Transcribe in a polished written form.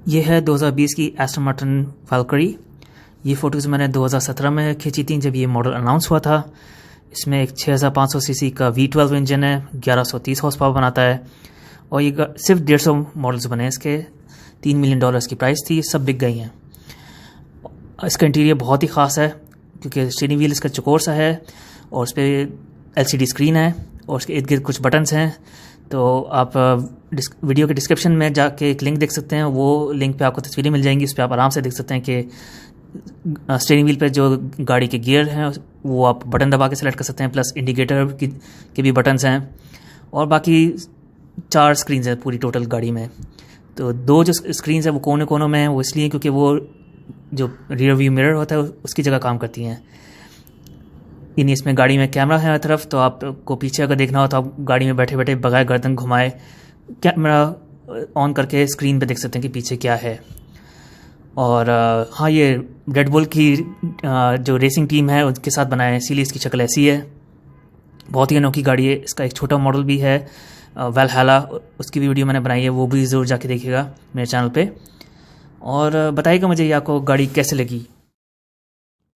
ये है 2020 की एस्टन मार्टिन वैल्करी। ये फ़ोटोज़ मैंने 2017 में खींची थी जब ये मॉडल अनाउंस हुआ था। इसमें एक 6500 सीसी का V12 इंजन है, 1130 हॉर्स पावर बनाता है और ये सिर्फ 150 मॉडल्स बने हैं इसके। $3 मिलियन की प्राइस थी, सब बिक गई हैं। इसका इंटीरियर बहुत ही ख़ास है क्योंकि स्टीयरिंग व्हील इसका चौकोर सा है और उस पर LCD स्क्रीन है और उसके इर्द गिर्द कुछ बटन्स हैं। तो आप वीडियो के डिस्क्रिप्शन में जाके एक लिंक देख सकते हैं, वो लिंक पे आपको तस्वीरें मिल जाएंगी। उस पर आप आराम से देख सकते हैं कि स्टीयरिंग व्हील पे जो गाड़ी के गियर हैं वो आप बटन दबा के सेलेक्ट कर सकते हैं, प्लस इंडिकेटर के भी बटन्स हैं और बाकी 4 स्क्रीन हैं पूरी टोटल गाड़ी में। तो 2 जो स्क्रीन है वो कोने कोनों में हैं, वो इसलिए क्योंकि वो जो रियर व्यू मिरर होता है उसकी जगह काम करती हैं। यानी इसमें गाड़ी में कैमरा है हर तरफ, तो आपको पीछे अगर देखना हो तो आप गाड़ी में बैठे बैठे बगैर गर्दन घुमाए कैमरा ऑन करके स्क्रीन पे देख सकते हैं कि पीछे क्या है। और हाँ, ये रेड बुल की जो रेसिंग टीम है उसके साथ बनाया है, इसीलिए इसकी शक्ल ऐसी है। बहुत ही अनोखी गाड़ी है। इसका एक छोटा मॉडल भी है वैल्हैला, उसकी भी वीडियो मैंने बनाई है, वो भी ज़रूर जाके देखिएगा मेरे चैनल पे। और बताइएगा मुझे ये आपको गाड़ी कैसे लगी।